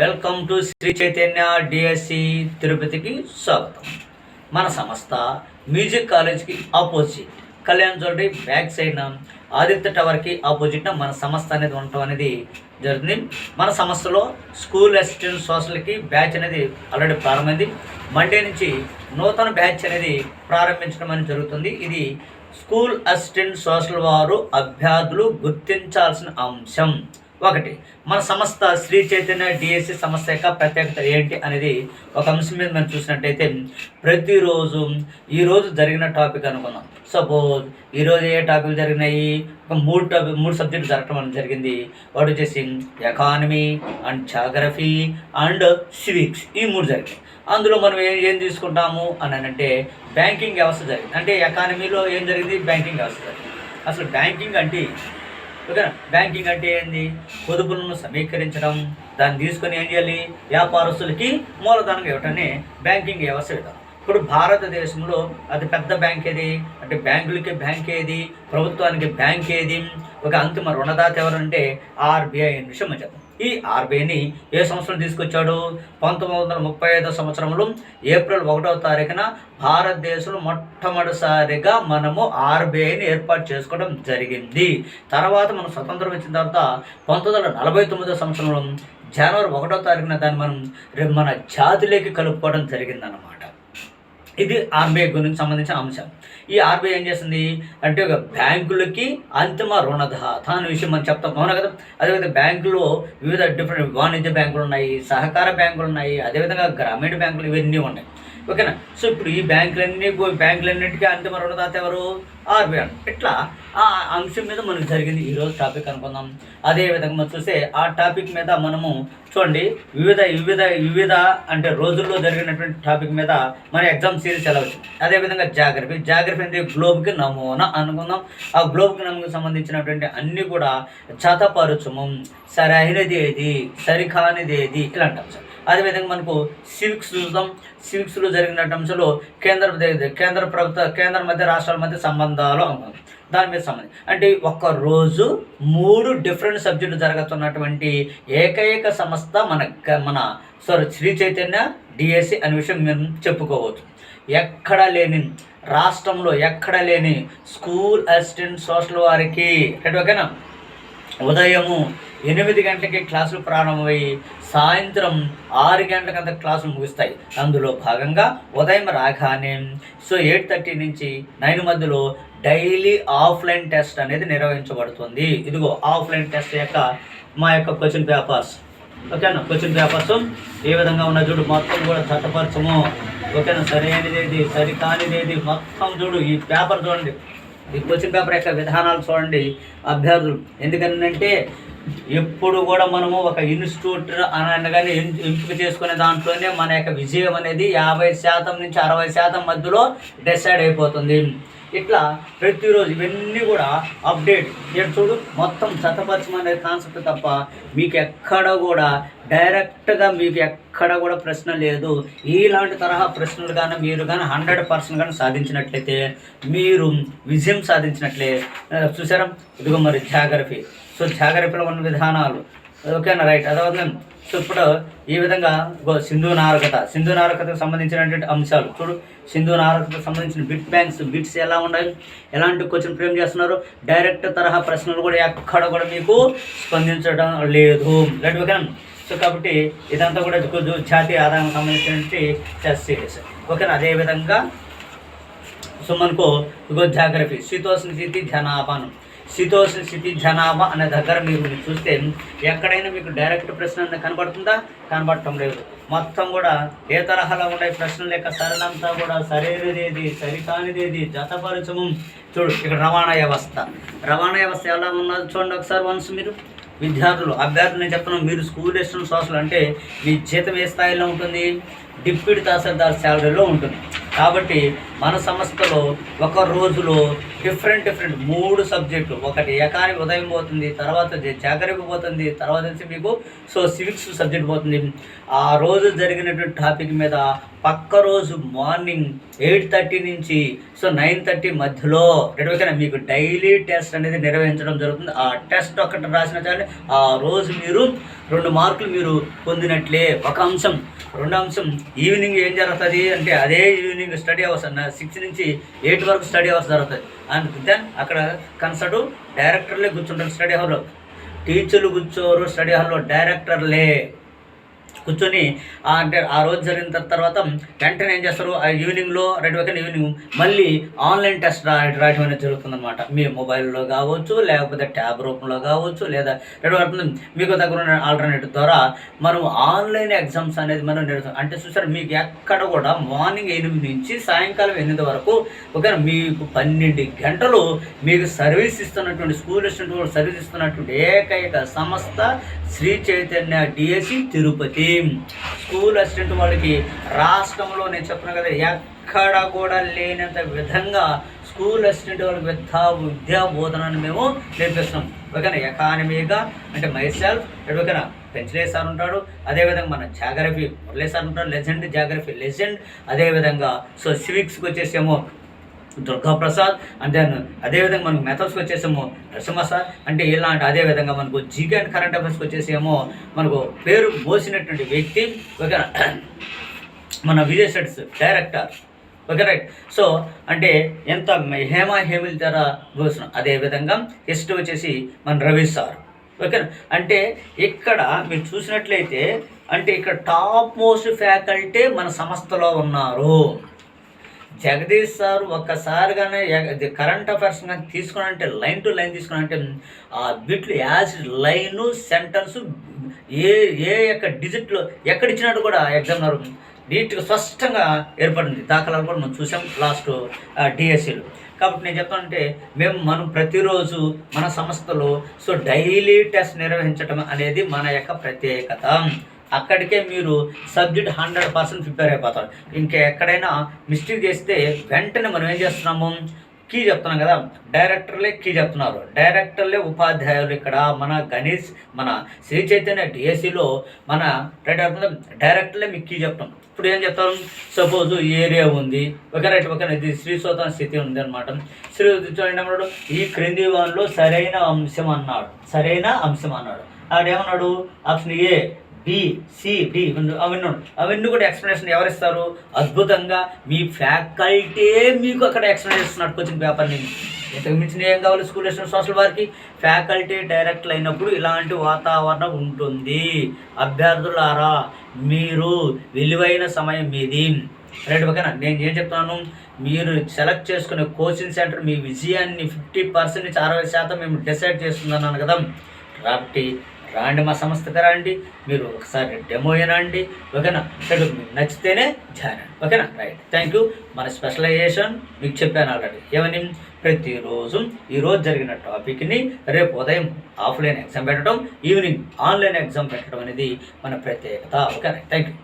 Welcome to Shri Chaitanya DSC తిరుపతికి స్వాగతం. మన సంస్థ మ్యూజిక్ కాలేజ్కి opposite Kalyan jewellery back side Aditya టవర్కి ఆపోజిట్న మన సంస్థ అనేది ఉండటం అనేది జరుగుతుంది. మన సంస్థలో స్కూల్ అసిస్టెంట్ సోషల్కి బ్యాచ్ అనేది ఆల్రెడీ ప్రారంభమైంది. మండే నుంచి నూతన బ్యాచ్ అనేది ప్రారంభించడం అనేది జరుగుతుంది. ఇది స్కూల్ అసిస్టెంట్ సోషల్ వారు అభ్యర్థులు గుర్తించాల్సిన అంశం. ఒకటి, మన సంస్థ శ్రీ చైతన్య డిఎస్సి సంస్థ యొక్క ప్రత్యేకత ఏంటి అనేది ఒక అంశం మీద మనం చూసినట్టయితే, ప్రతిరోజు ఈరోజు జరిగిన టాపిక్ అనుకున్నాం. సపోజ్ ఈరోజు ఏ టాపిక్ జరిగినాయి, ఒక మూడు సబ్జెక్టులు జరగడం అనేది జరిగింది. వాటి వచ్చేసి economy and geography and civics, ఈ మూడు జరిగాయి. అందులో మనం ఏం తీసుకుంటాము అని అంటే బ్యాంకింగ్ వ్యవస్థ జరిగింది. అంటే ఎకానమీలో ఏం జరిగింది, బ్యాంకింగ్ వ్యవస్థ జరిగింది. అసలు బ్యాంకింగ్ అంటే ఓకేనా, బ్యాంకింగ్ అంటే ఏంది, పొదుపులను సమీకరించడం, దాన్ని తీసుకొని ఏం చేయాలి, వ్యాపారస్తులకి మూలధనం ఇవ్వటమే బ్యాంకింగ్ వ్యవస్థ విధానం. ఇప్పుడు భారతదేశంలో అతి పెద్ద బ్యాంక్ ఏది అంటే, బ్యాంకులకి బ్యాంక్ ఏది, ప్రభుత్వానికి బ్యాంక్ ఏది, ఒక అంతిమ రుణదాత ఎవరంటే ఆర్బీఐ అనే విషయం మనం చెప్తాం. ఈ ఆర్బీఐని ఏ సంవత్సరం తీసుకొచ్చాడు, 1935 సంవత్సరంలో ఏప్రిల్ 1వ తారీఖున భారతదేశంలో మొట్టమొదటిసారిగా మనము ఆర్బీఐని ఏర్పాటు చేసుకోవడం జరిగింది. తర్వాత మనం స్వతంత్రం వచ్చిన తర్వాత 1949 సంవత్సరంలో జనవరి 1వ తారీఖున దాన్ని మనం మన జాతిలోకి కలుపుకోవడం జరిగిందన్నమాట. ఇది ఆర్బీఐ గురించి సంబంధించిన అంశం. ఈ ఆర్బీఐ ఏం చేస్తుంది అంటే, ఒక బ్యాంకులకి అంతిమ రుణదాత అనే విషయం మనం చెప్తాం, అవునా కదా. అదేవిధంగా బ్యాంకులో వివిధ డిఫరెంట్ వాణిజ్య బ్యాంకులు ఉన్నాయి, సహకార బ్యాంకులు ఉన్నాయి, అదేవిధంగా గ్రామీణ బ్యాంకులు, ఇవన్నీ ఉన్నాయి. ఓకేనా. సో ఇప్పుడు ఈ బ్యాంకులన్నిటికీ అంతిమ రుణదాత ఎవరు, ఆర్బీఐ. ఇట్లా ఆ అంశం మీద మనకు జరిగింది ఈరోజు టాపిక్ అనుకుందాం. అదేవిధంగా మనం చూస్తే ఆ టాపిక్ మీద మనము చూడండి, వివిధ అంటే రోజుల్లో జరిగినటువంటి టాపిక్ మీద మన ఎగ్జామ్ సిరీస్ ఎలా వచ్చింది. అదేవిధంగా జాగ్రఫీ అంటే గ్లోబ్కి నమూనా అనుకుందాం. ఆ గ్లోబ్కి నమూనాకు సంబంధించినటువంటి అన్నీ కూడా జతపరచము, సరైనది ఏది, సరికానిది ఏది, ఇలాంటి అంశాలు. అదేవిధంగా మనకు సివిక్స్ చూద్దాం. సివిక్స్లో జరిగిన అంశంలో కేంద్ర మధ్య రాష్ట్రాల మధ్య సంబంధాలు అనుకుందాం. దాని మీద సంబంధం అంటే ఒక్కరోజు 3 డిఫరెంట్ సబ్జెక్టులు జరుగుతున్నటువంటి ఏకైక సంస్థ మన శ్రీ చైతన్య డిఎస్సి అనే విషయం మేము చెప్పుకోవచ్చు. రాష్ట్రంలో ఎక్కడ లేని స్కూల్ అసిస్టెంట్ సోషల్ వారికి ఓకేనా, ఉదయము 8 గంటలకి క్లాసులు ప్రారంభమయ్యి సాయంత్రం 6 గంటలకంత క్లాసులు ముగుస్తాయి. అందులో భాగంగా ఉదయం రాగానే 8:30 నుంచి 9 మధ్యలో డైలీ ఆఫ్లైన్ టెస్ట్ అనేది నిర్వహించబడుతుంది. ఇదిగో ఆఫ్లైన్ టెస్ట్ మా యొక్క క్వశ్చన్ పేపర్స్, ఓకేనా. క్వశ్చన్ పేపర్స్ ఏ విధంగా ఉన్న చూడు, మొత్తం కూడా చట్టపరచము, ఓకేనా. సరైనదేది, సరికానిదేది మొత్తం చూడు. ఈ పేపర్ చూడండి, ఈ క్వశ్చన్ పేపర్ యొక్క విధానాలు చూడండి అభ్యర్థులు. ఎందుకంటే ఎప్పుడు కూడా మనము ఒక ఇన్స్టిట్యూట్ అనగానే ఎంపిక చేసుకునే దాంట్లోనే మన యొక్క విజయం అనేది 50% నుంచి 60% మధ్యలో డిసైడ్ అయిపోతుంది. ఇట్లా ప్రతిరోజు ఇవన్నీ కూడా అప్డేట్ చూడు, మొత్తం చట్టపరచమనే కాన్సెప్ట్ తప్ప మీకు ఎక్కడ కూడా డైరెక్ట్గా మీకు ఎక్కడ కూడా ప్రశ్న లేదు. ఇలాంటి తరహా ప్రశ్నలు కానీ మీరు కానీ 100% కానీ సాధించినట్లయితే మీరు విజయం సాధించినట్లే. చూసారా, ఇదిగో మరి జాగ్రఫీ. సో జాగ్రఫీలో ఉన్న విధానాలు, ఓకేనా, రైట్. అదే సో ఇప్పుడు ఈ విధంగా సింధు నాగరికతకు సంబంధించినటువంటి అంశాలు చూడు. సింధు నాగరికతకు సంబంధించిన బిట్స్ ఎలా ఉన్నాయి, ఎలాంటి క్వశ్చన్ ఫ్రేమ్ చేస్తున్నారు, డైరెక్ట్ తరహా ప్రశ్నలు కూడా ఎక్కడ కూడా మీకు స్పందించడం లేదు, రైట్, ఓకేనా. సో కాబట్టి ఇదంతా కూడా జాతీయ ఆదాయానికి సంబంధించినటువంటి టెస్ట్ సిరీస్, ఓకేనా. అదేవిధంగా సో మనకు జాగ్రఫీ శీతోష్ణ స్థితి జనాభా అనే దగ్గర మీరు చూస్తే ఎక్కడైనా మీకు డైరెక్ట్ ప్రశ్న కనబడుతుందా, కనబడటం లేదు. మొత్తం కూడా ఏ తరహాలో ఉండే ప్రశ్నల యొక్క సరళంతా కూడా సరైనదేది, సరికానిదేది, జతపరచము. చూడు ఇక్కడ రవాణా వ్యవస్థ ఎలా ఉన్నది చూడండి ఒకసారి. వన్స్ మీరు అభ్యర్థులు నేను చెప్తున్నాను, మీరు స్కూల్ అసిస్టెంట్ సోషల్ అంటే మీ జీతం ఏ స్థాయిలో ఉంటుంది, డిప్యూటీ తహసీల్దార్ శాలరీలో ఉంటుంది. కాబట్టి మన సంస్థలో ఒక రోజులో డిఫరెంట్ 3 సబ్జెక్టులు. ఒకటి ఎకానమీ ఉదయం పోతుంది, తర్వాత జాగ్రఫీ పోతుంది, తర్వాత వచ్చి మీకు సివిక్స్ సబ్జెక్ట్ పోతుంది. ఆ రోజు జరిగినటువంటి టాపిక్ మీద పక్క రోజు మార్నింగ్ 8:30 నుంచి 9:30 మధ్యలో ఓకేనా మీకు డైలీ టెస్ట్ అనేది నిర్వహించడం జరుగుతుంది. ఆ టెస్ట్ ఒక్కటి రాసిన చాలు ఆ రోజు మీరు 2 మార్కులు మీరు పొందినట్లే. ఒక అంశం. 2 అంశం ఈవినింగ్ ఏం జరుగుతుంది అంటే అదే ఈవినింగ్ స్టడీ అవర్స్ 6 నుంచి 8 వరకు స్టడీ అవర్స్ జరుగుతుంది. అండ్ దెన్ అక్కడ కన్సల్ట్ డైరెక్టర్లే కూర్చుంటారు స్టడీ హాల్లో. టీచర్లు కూర్చోరు స్టడీ హాల్లో, డైరెక్టర్లే కూర్చొని అంటే ఆ రోజు జరిగిన తర్వాత వెంటనే ఏం చేస్తారు, ఆ ఈవినింగ్లో ఈవినింగ్ మళ్ళీ ఆన్లైన్ టెస్ట్ రాయడం అనేది జరుగుతుందన్నమాట. మీ మొబైల్లో కావచ్చు, లేకపోతే ట్యాబ్ రూపంలో కావచ్చు, లేదా మీకు దగ్గర ఉన్న ఆల్టర్నేటివ్ ద్వారా మనం ఆన్లైన్ ఎగ్జామ్స్ అనేది మనం అంటే చూసారు మీకు ఎక్కడ కూడా మార్నింగ్ 8 నుంచి సాయంకాలం 8 వరకు ఓకే మీకు 12 గంటలు మీకు సర్వీస్ ఇస్తున్నటువంటి స్కూల్ అసిస్టెంట్ సర్వీస్ ఇస్తున్నటువంటి ఏకైక సంస్థ Shri Chaitanya DSC Tirupati. School assistant వాళ్ళకి రాష్ట్రంలో నేను చెప్తున్నా కదా ఎక్కడ కూడా లేనంత విధంగా స్కూల్ అసిస్టెంట్ వాళ్ళకి విద్యా బోధనని మేము నేర్పిస్తున్నాం. ఓకేనా ఎకానమీగా అంటే మైసెల్ఫ్ ఓకేనా పెంచలే సార్ ఉంటాడు, అదేవిధంగా మన జాగ్రఫీ మురళీ సార్ ఉంటాడు, లెజెండ్ జాగ్రఫీ లెజెండ్, అదేవిధంగా సివిక్స్కి వచ్చేసేమో దుర్గాప్రసాద్, అండ్ దెన్ అదేవిధంగా మనకు మెథడ్స్కి వచ్చేసేమో నరసింహ సార్, అంటే ఇలాంటి అదేవిధంగా మనకు జీకే అండ్ కరెంట్ అఫైర్స్కి వచ్చేసేమో మనకు పేరు మోసినటువంటి వ్యక్తి ఓకేనా మన Vijay sets director. Okay right. అంటే ఎంత హేమిల్ ధర మోసిన అదేవిధంగా నెక్స్ట్ వచ్చేసి మన రవి సార్ ఓకేనా. అంటే ఇక్కడ మీరు చూసినట్లయితే అంటే ఇక్కడ టాప్ మోస్ట్ ఫ్యాకల్టీ మన సంస్థలో ఉన్నారు. జగదీష్ సార్ ఒక్కసారిగానే కరెంట్ అఫైర్స్ కానీ తీసుకున్నారంటే లైన్ టు లైన్ తీసుకున్నారంటే ఆ బిట్లు యాజ్ లైను సెంటెన్స్ ఏ యొక్క డిజిట్లో ఎక్కడిచ్చినట్టు కూడా ఎగ్జామినర్ నీట్గా స్పష్టంగా ఏర్పడింది. దాఖలాలు కూడా మనం చూసాం లాస్ట్ డిఎస్సిలో. కాబట్టి నేను చెప్తానంటే మనం ప్రతిరోజు మన సంస్థలో డైలీ టెస్ట్ నిర్వహించడం అనేది మన యొక్క ప్రత్యేకత. అక్కడికే మీరు సబ్జెక్ట్ 100% ప్రిపేర్ అయిపోతారు. ఇంకా ఎక్కడైనా మిస్టేక్ చేస్తే వెంటనే మనం ఏం చేస్తున్నాము, కీ చెప్తున్నాం కదా, డైరెక్టర్లే కీ చెప్తున్నారు, డైరెక్టర్లే ఉపాధ్యాయులు. ఇక్కడ మన గణేష్ మన శ్రీ చైతన్య డిఎస్సిలో మన డైరెక్టర్లే మీకు కీ చెప్తాం. ఇప్పుడు ఏం చెప్తాం, సపోజ్ ఏరియా ఉంది ఒక రైట్ ఒక ఇది శ్రీ సోతన స్థితి ఉంది అనమాట. శ్రీ చూడండి ఈ క్రింది వాన్లో సరైన అంశం అన్నాడు. ఆడేమన్నాడు option A B C D అవన్నీ కూడా ఎక్స్ప్లెనేషన్ ఎవరిస్తారు, అద్భుతంగా మీ ఫ్యాకల్టీ మీకు అక్కడ ఎక్స్ప్లెయిన్ చేస్తున్నారు కోచింగ్ పేపర్ని. ఇంతకు మించిన ఏం కావాలి స్కూల్ సోషల్ వారికి, ఫ్యాకల్టీ డైరెక్ట్లు అయినప్పుడు ఇలాంటి వాతావరణం ఉంటుంది. అభ్యర్థులారా మీరు విలువైన సమయం మీది రైట్ ఓకేనా. నేను ఏం చెప్తున్నాను, మీరు సెలెక్ట్ చేసుకునే కోచింగ్ సెంటర్ మీ విజయాన్ని 50% నుంచి 60% మేము డిసైడ్ చేస్తుందన్నాను కదా. కాబట్టి రాండి మా సంస్థకి రండి, మీరు ఒకసారి డెమో అయినండి ఓకేనా. మీకు నచ్చితేనే జాయిన్ అండి ఓకేనా. Right thank you. మన స్పెషలైజేషన్ మీకు చెప్పాను ఆల్రెడీ ఏమని, ప్రతిరోజు ఈరోజు జరిగిన టాపిక్ని రేపు ఉదయం ఆఫ్లైన్ ఎగ్జామ్ పెట్టడం, ఈవినింగ్ ఆన్లైన్ ఎగ్జామ్ పెట్టడం అనేది మన ప్రత్యేకత ఓకేనా. Thank you.